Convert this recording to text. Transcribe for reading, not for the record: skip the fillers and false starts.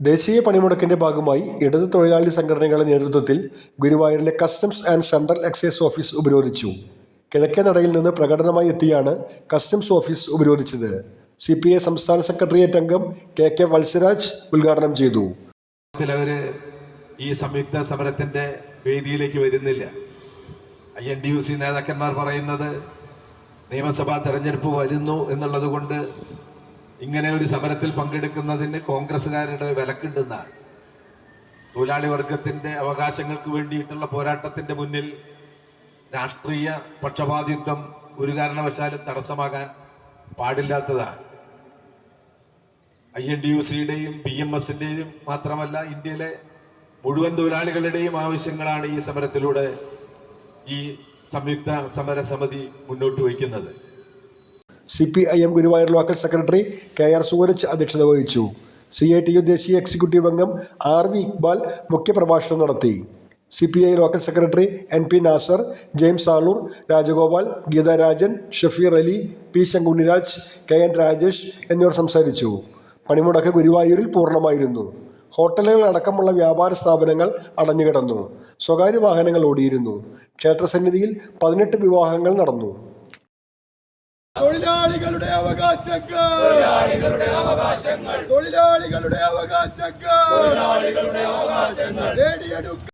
ദേശീയ പണിമുടക്കിന്റെ ഭാഗമായി ഇടത് തൊഴിലാളി സംഘടനകളുടെ നേതൃത്വത്തിൽ ഗുരുവായൂരിലെ customs and central excise office ഉപരോധിച്ചു. കിഴക്കേ നടയിൽ നിന്ന് പ്രകടനമായി എത്തിയാണ് കസ്റ്റംസ് ഓഫീസ് ഉപരോധിച്ചത്. CPI സംസ്ഥാന സെക്രട്ടേറിയറ്റ് അംഗം KK വത്സരാജ് ഉദ്ഘാടനം ചെയ്തു. അവര് ഈ സംയുക്ത സമരത്തിന്റെ വേദിയിലേക്ക് വരുന്നില്ല. INTUC നേതാക്കന്മാർ പറയുന്നത് നിയമസഭാ തെരഞ്ഞെടുപ്പ് വരുന്നു എന്നുള്ളത് കൊണ്ട് ഇങ്ങനെ ഒരു സമരത്തിൽ പങ്കെടുക്കുന്നതിന് കോൺഗ്രസ്സുകാരുടെ വിലക്കുണ്ടെന്നാണ്. തൊഴിലാളി വർഗത്തിന്റെ അവകാശങ്ങൾക്ക് വേണ്ടിയിട്ടുള്ള പോരാട്ടത്തിന്റെ മുന്നിൽ രാഷ്ട്രീയ പക്ഷപാതിത്വം ഒരു കാരണവശാലും തടസ്സമാകാൻ പാടില്ലാത്തതാണ്. INTUCയുടെയും PMSന്റെയും മാത്രമല്ല ഇന്ത്യയിലെ മുഴുവൻ തൊഴിലാളികളുടെയും ആവശ്യങ്ങളാണ് ഈ സമരത്തിലൂടെ ഈ സംയുക്ത സമരസമിതി മുന്നോട്ട് വയ്ക്കുന്നത്. CPIM Guruvayur local secretary KR Sooraj അധ്യക്ഷത വഹിച്ചു. CITU ദേശീയ എക്സിക്യൂട്ടീവ് അംഗം RV ഇക്ബാൽ മുഖ്യപ്രഭാഷണം നടത്തി. CPI local secretary NP Nasar, James Aloor, Rajagopal, Geetharajan, Shafeer Ali, P Shankunniraj, KN Rajesh എന്നിവർ സംസാരിച്ചു. പണിമുടക്ക് ഗുരുവായൂരിൽ പൂർണ്ണമായിരുന്നു. ഹോട്ടലുകൾ അടക്കമുള്ള വ്യാപാര സ്ഥാപനങ്ങൾ അടഞ്ഞുകിടന്നു. സ്വകാര്യ വാഹനങ്ങൾ ഓടിയിരുന്നു. ക്ഷേത്രസന്നിധിയിൽ 18 വിവാഹങ്ങൾ നടന്നു. തൊഴിലാളികളുടെ അവകാശങ്ങൾ നേടിയെടുക്കുക.